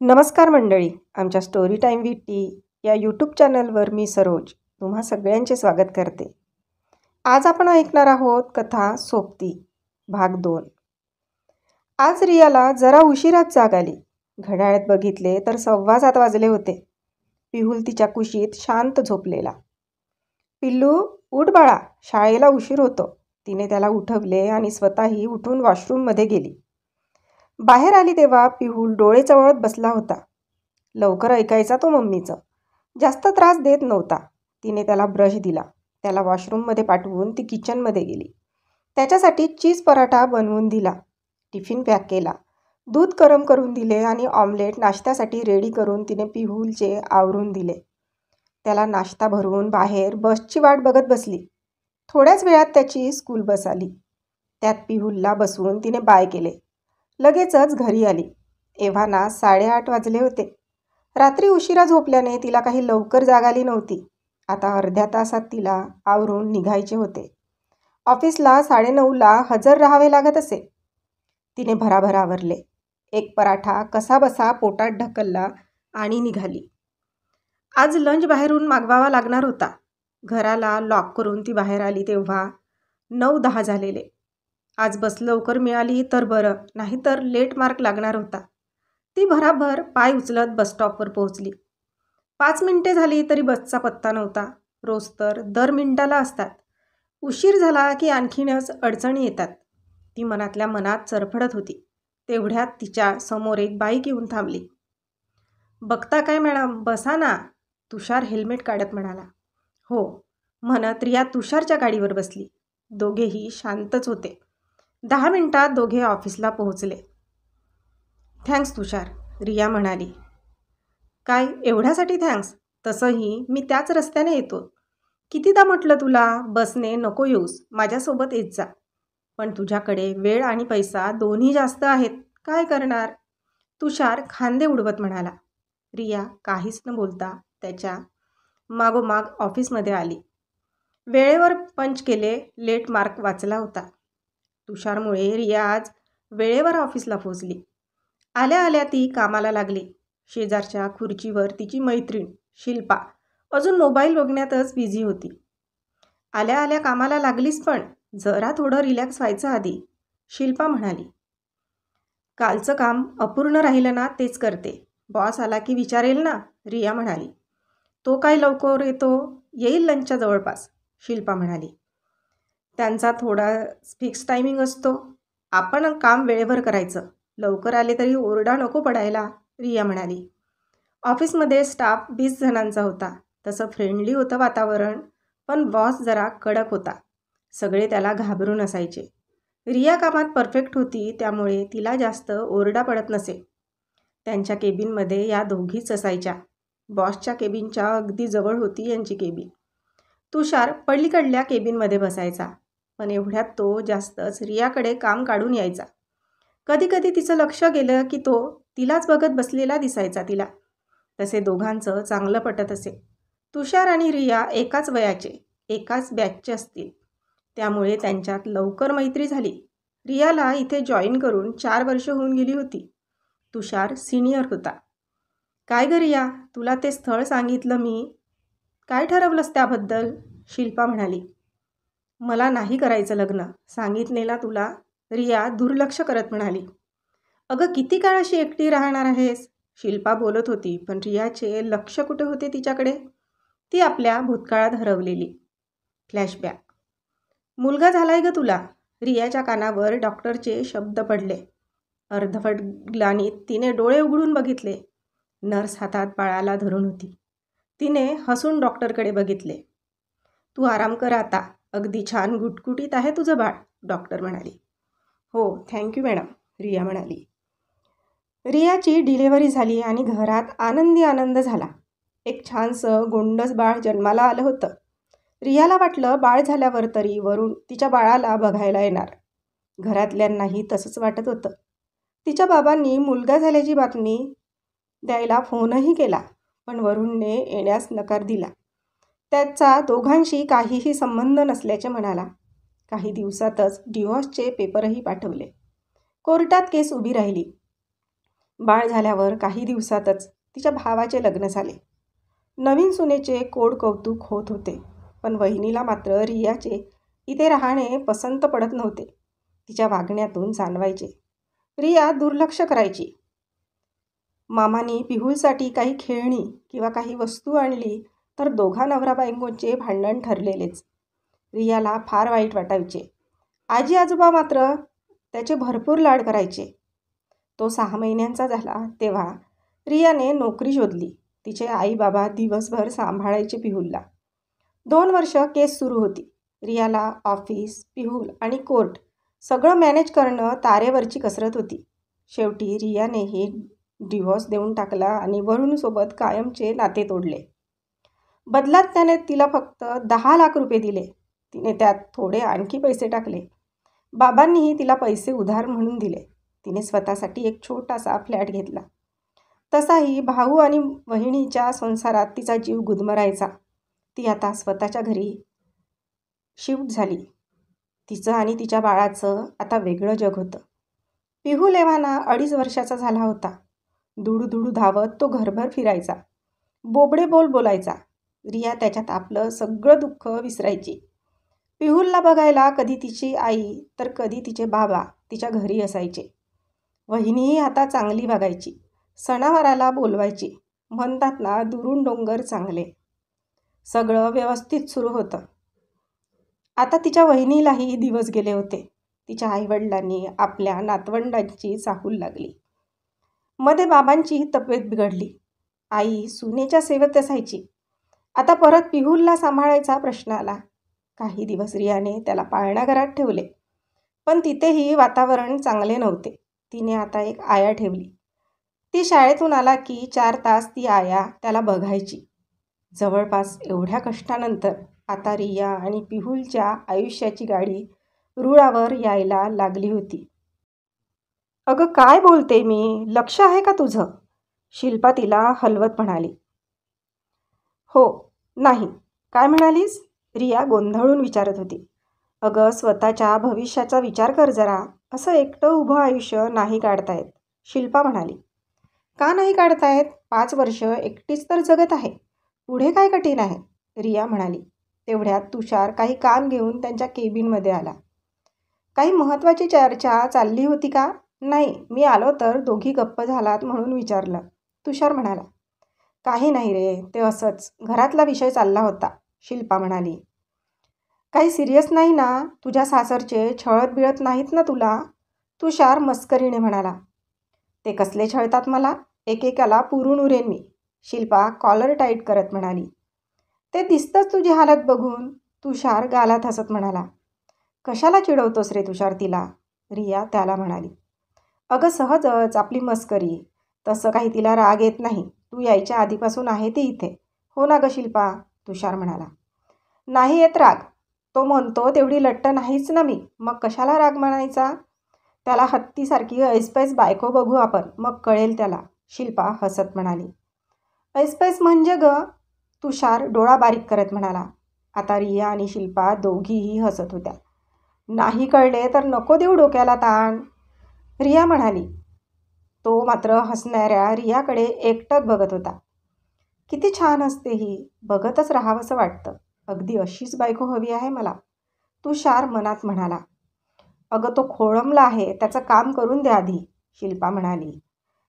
नमस्कार मंडळी. आमच्या स्टोरी टाईम विथ टी या यूट्यूब चॅनलवर मी सरोज तुम्हा सगळ्यांचे स्वागत करते. आज आपण ऐकणार आहोत कथा सोबती भाग 2. आज रियाला जरा उशिराच जाग आली. घड्याळात बघितले तर 7:15 वाजले होते. पिहुल तिच्या कुशीत शांत झोपलेला. पिल्लू उठ बाळा, शाळेला उशीर होतो. तिने त्याला उठवले आणि स्वतःही उठून वॉशरूममध्ये गेली. बाहेर आली तेव्हा पिहुल डोळे चवळत बसला होता. लवकर ऐकायचा तो मम्मीचं. जास्त त्रास देत नव्हता. तिने त्याला ब्रश दिला. त्याला वॉशरूममध्ये पाठवून ती किचनमध्ये गेली. त्याच्यासाठी चीज पराठा बनवून दिला. टिफिन पॅक केला. दूध गरम करून दिले आणि ऑमलेट नाश्त्यासाठी रेडी करून तिने पिहुलचे आवरून दिले. त्याला नाश्ता भरवून बाहेर बसची वाट बघत बसली. थोड्याच वेळात त्याची स्कूल बस आली. त्यात पिहुलला बसवून तिने बाय केले. लगेचच घरी आली. एव्हाना 8:30 वाजले होते. रात्री उशिरा झोपल्याने तिला काही लवकर जाग आली नव्हती. आता अर्ध्या तासात तिला आवरून निघायचे होते. ऑफिसला 9:30ला हजर राहावे लागत असे. तिने भराभर आवरले. एक पराठा कसाबसा पोटात ढकलला आणि निघाली. आज लंच बाहेरून मागवावा लागणार होता. घराला लॉक करून ती बाहेर आली तेव्हा 9:10 झालेले. आज बस लवकर मिळाली तर बरं, नाहीतर लेट मार्क लागणार होता. ती भराभर पाय उचलत बसस्टॉपवर पोहोचली. 5 मिनिटे झाली तरी बसचा पत्ता नव्हता. रोज तर दर मिनिटाला असतात. उशीर झाला की आणखीनच अडचणी येतात. ती मनातल्या मनात चरफडत होती. तेवढ्यात तिच्या समोर एक बाईक येऊन थांबली. बघता काय मॅडम, बसा ना, तुषार हेल्मेट काढत म्हणाला. हो म्हणत रिया तुषारच्या गाडीवर बसली. दोघेही शांतच होते. 10 मिनिटात दोघे ऑफिसला पोहोचले. थँक्स तुषार, रिया म्हणाली. काय एवढ्यासाठी थँक्स? तसंही मी त्याच रस्त्याने येतो. कितीदा म्हटलं तुला बसने नको येऊस, माझ्यासोबत येत जा. पण तुझ्याकडे वेळ आणि पैसा दोन्ही जास्त आहेत, काय करणार? तुषार खांदे उडवत म्हणाला. रिया काहीच न बोलता त्याच्या मागोमाग ऑफिसमध्ये आली. वेळेवर पंच केले. लेट मार्क वाचला होता. तुषारमुळे रिया आज वेळेवर ऑफिसला पोहोचली. आल्या आल्या ती कामाला लागली. शेजारच्या खुर्चीवर तिची मैत्रीण शिल्पा अजून मोबाईल बघण्यातच बिझी होती. आल्या आल्या कामाला लागलीस, पण जरा थोडं रिलॅक्स व्हायचं आधी, शिल्पा म्हणाली. कालचं काम अपूर्ण राहिलं ना, तेच करते. बॉस आला की विचारेल ना, रिया म्हणाली. तो काय लवकर येतो? येईल लंचच्या जवळपास, शिल्पा म्हणाली. त्यांचा थोडा फिक्स टायमिंग असतो. आपण काम वेळेवर करायचं. लवकर आले तरी ओरडा नको पडायला, रिया म्हणाली. ऑफिसमध्ये स्टाफ 20 जणांचा होता. तसं फ्रेंडली होतं वातावरण, पण बॉस जरा कडक होता. सगळे त्याला घाबरून असायचे. रिया कामात परफेक्ट होती, त्यामुळे तिला जास्त ओरडा पडत नसे. त्यांच्या केबिनमध्ये या दोघीच असायच्या. बॉसच्या केबिनच्या अगदी जवळ होती यांची केबिन. तुषार पलीकडल्या केबिनमध्ये बसायचा, पण एवढ्यात तो जास्तच रियाकडे काम काढून यायचा. कधी कधी तिचं लक्ष गेलं की तो तिलाच बघत बसलेला दिसायचा तिला. तसे दोघांचं चांगलं पटत असे. तुषार आणि रिया एकाच वयाचे, एकाच बॅचचे असतील, त्यामुळे त्यांच्यात लवकर मैत्री झाली. रियाला इथे जॉईन करून 4 वर्ष होऊन गेली होती. तुषार सिनियर होता. काय ग रिया, तुला ते स्थळ सांगितलं मी, काय ठरवलंस त्याबद्दल? शिल्पा म्हणाली. मला नाही करायचं लग्न, सांगितले ना तुला, रिया दुर्लक्ष करत म्हणाली. अगं किती काळ अशी एकटी राहणार आहेस? शिल्पा बोलत होती, पण रियाचे लक्ष कुठे होते तिच्याकडे? ती आपल्या भूतकाळात हरवलेली. फ्लॅशबॅक. मुलगा झालाय ग तुला, रियाच्या कानावर डॉक्टरचे शब्द पडले. अर्धवट ग्लानीत तिने डोळे उघडून बघितले. नर्स हातात बाळाला धरून होती. तिने हसून डॉक्टरकडे बघितले. तू आराम कर आता, अगदी छान गुटगुटीत आहे तुझं बाळ, डॉक्टर म्हणाली. हो थँक्यू मॅडम, रिया म्हणाली. रियाची डिलिव्हरी झाली आणि घरात आनंदी आनंद झाला. एक छानसं गोंडस बाळ जन्माला आलं होतं. रियाला वाटलं बाळ झाल्यावर तरी वरून तिच्या बाळाला बघायला येणार. घरातल्यांनाही तसंच वाटत होतं. तिच्या बाबांनी मुलगा झाल्याची बातमी द्यायला फोनही केला, पण वरूणने येण्यास नकार दिला. त्याचा दोघांशी काहीही संबंध नसल्याचे म्हणाला. काही दिवसातच डिव्होर्सचे पेपरही पाठवले. कोर्टात केस उभी राहिली. बाळ झाल्यावर काही दिवसातच तिच्या भावाचे लग्न झाले. नवीन सुनेचे कोड कौतुक होत होते, पण वहिनीला मात्र रियाचे इथे राहणे पसंत पडत नव्हते. तिच्या वागण्यातून जाणवायचे. रिया दुर्लक्ष करायची. मामानी पिहूलसाठी काही खेळणी किंवा काही वस्तू आणली तर दोघा नवरा बायकोंचे भांडण ठरलेलेच. रियाला फार वाईट वाटायचे. आजी आजोबा मात्र त्याचे भरपूर लाड करायचे. तो 6 महिन्यांचा झाला तेव्हा रियाने नोकरी शोधली. तिचे आई बाबा दिवसभर सांभाळायचे पिहूलला. 2 वर्ष केस सुरू होती. रियाला ऑफिस, पिहूल आणि कोर्ट सगळं मॅनेज करणं तारेवरची कसरत होती. शेवटी रियानेही डिव्होर्स देऊन टाकला आणि वरुणसोबत कायमचे नाते तोडले. बदलात त्याने तिला फक्त 10 लाख रुपये दिले. तिने त्यात थोडे आणखी पैसे टाकले. बाबांनीही तिला पैसे उधार म्हणून दिले. तिने स्वतःसाठी एक छोटासा फ्लॅट घेतला. तसाही भाऊ आणि वहिनीच्या संसारात तिचा जीव गुदमरायचा. ती आता स्वतःच्या घरी शिफ्ट झाली. तिचं आणि तिच्या बाळाचं आता वेगळं जग होतं. पिहू लेवाना 2.5 वर्षाचा झाला होता. दुडूदुडू धावत तो घरभर फिरायचा. बोबडे बोल बोलायचा. रिया त्याच्यात आपलं सगळं दुःख विसरायची. पिहूलला बघायला कधी तिची आई तर कधी तिचे बाबा तिच्या घरी असायचे. वहिनीही आता चांगली बघायची. सणावाराला बोलवायची. म्हणतात ना, दुरून डोंगर चांगले. सगळं व्यवस्थित सुरू होतं. आता तिच्या वहिनीलाही दिवस गेले होते. तिच्या आईवडिलांनी आपल्या नातवंडांची चाहूल लागली. मध्ये बाबांची तब्येत बिघडली. आई सुनेच्या सेवेत असायची. आता परत पिहूलला सांभाळायचा प्रश्न आला. काही दिवस रियाने त्याला पाळणाघरात ठेवले, पण तिथेही वातावरण चांगले नव्हते. तिने आता एक आया ठेवली. ती शाळेतून आला की 4 तास ती आया त्याला बघायची. जवळपास एवढ्या कष्टानंतर आता रिया आणि पिहूलच्या आयुष्याची गाडी रुळावर यायला लागली होती. अगं काय बोलते मी, लक्ष आहे का तुझं? शिल्पा तिला हलवत म्हणाली. हो, नाही, काय म्हणालीस? रिया गोंधळून विचारत होती. अगं स्वतःच्या भविष्याचा विचार कर जरा. असं एकटं उभं आयुष्य नाही काढतायत, शिल्पा म्हणाली. का नाही काढतायत? 5 वर्ष एकटीच तर जगत आहे. पुढे काय कठीण आहे? रिया म्हणाली. तेवढ्यात तुषार काही काम घेऊन त्यांच्या केबिनमध्ये आला. काही महत्त्वाची चर्चा चालली होती का? नाही, मी आलो तर दोघी गप्प झालात म्हणून विचारलं, तुषार म्हणाला. काही नाही रे, ते असंच घरातला विषय चालला होता, शिल्पा म्हणाली. काही सिरियस नाही ना? तुझ्या सासरचे छळत बिळत नाहीत ना तुला? तुषार मस्करीने म्हणाला. ते कसले छळतात मला? एकेकाला पुरून उरेन मी, शिल्पा कॉलर टाईट करत म्हणाली. ते दिसतंच तुझी हालत बघून, तुषार गालात हसत म्हणाला. कशाला चिडवतोस रे तुषार तिला? रिया त्याला म्हणाली. अगं सहजच आपली मस्करी. तसं काही तिला राग येत नाही. तू यायच्या आधीपासून आहे ती इथे. हो ना गं शिल्पा? तुषार म्हणाला. नाही येत राग. तो म्हणतो तेवढी लट्ट नाहीच ना मी, मग कशाला राग म्हणायचा? त्याला हत्तीसारखी ऐसपैस बायको बघू आपण, मग कळेल त्याला, शिल्पा हसत म्हणाली. ऐसपैस म्हणजे ग? तुषार डोळा बारीक करत म्हणाला. आता रिया आणि शिल्पा दोघीही हसत होत्या. नाही कळले तर नको देऊ डोक्याला ताण, रिया म्हणाली. तो मात्र हसणाऱ्या रियाकडे एकटक बघत होता. किती छान असते ही, बघतच राहावंसं वाटतं. अगदी अशीच बायको हवी आहे मला, तुषार मनात म्हणाला. अगं तो खोळंबला आहे, त्याचं काम करून द्या आधी, शिल्पा म्हणाली.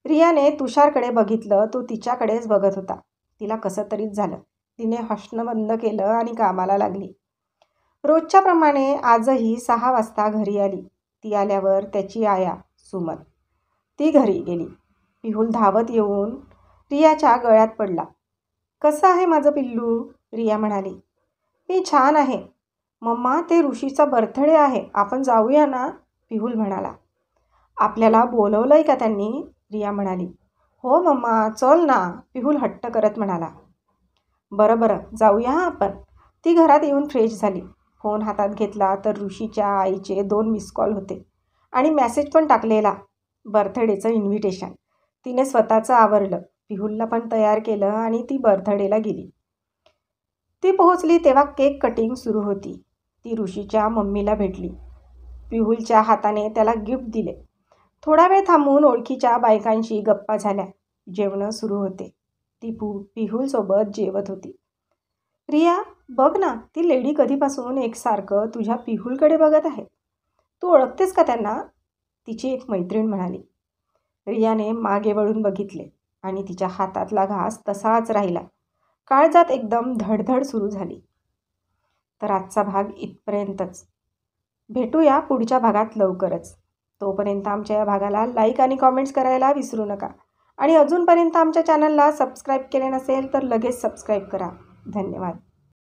रियाने तुषारकडे बघितलं. तो तिच्याकडेच बघत होता. तिला कसं तरीच झालं. तिने हसणं बंद केलं आणि कामाला लागली. रोजच्याप्रमाणे आजही 6 वाजता घरी आली. ती आल्यावर त्याची आया सुमन ती घरी गेली. पिहूल धावत येऊन रियाच्या गळ्यात पडला. कसं आहे माझं पिल्लू? रिया म्हणाली. मी छान आहे मम्मा, ते ऋषीचा बर्थडे आहे, आपण जाऊया ना? पिहूल म्हणाला. आपल्याला बोलवलंय का त्यांनी? रिया म्हणाली. हो मम्मा, चल ना, पिहूल हट्ट करत म्हणाला. बरं बरं, जाऊया हां आपण. ती घरात येऊन फ्रेश झाली. फोन हातात घेतला तर ऋषीच्या आईचे 2 मिस कॉल होते आणि मेसेज पण टाकलेला, बर्थडेचं इन्व्हिटेशन. तिने स्वतःचं आवरलं, पिहूलला पण तयार केलं आणि ती बर्थडेला गेली. ती पोहोचली तेव्हा केक कटिंग सुरू होती. ती ऋषीच्या मम्मीला भेटली. पिहूलच्या हाताने त्याला गिफ्ट दिले. थोडा वेळ थांबून ओळखीच्या बायकांशी गप्पा झाल्या. जेवणं सुरू होते. ती पिहुलसोबत जेवत होती. रिया, बघ ना, ती लेडी कधीपासून एकसारखं तुझ्या पिहुलकडे बघत आहे. तू ओळखतेस का त्यांना? तिची एक मैत्रीण म्हणाली. रियाने मागे वळून बघितले आणि तिच्या हातातला घास तसाच राहिला. काळजात एकदम धडधड सुरू झाली. तर आजचा भाग इथपर्यंतच. भेटूया पुढच्या भागात लवकरच. तोपर्यंत आमच्या या भागाला लाईक आणि कॉमेंट्स करायला विसरू नका. आणि अजूनपर्यंत आमच्या चॅनलला सबस्क्राईब केले नसेल तर लगेच सबस्क्राईब करा. धन्यवाद.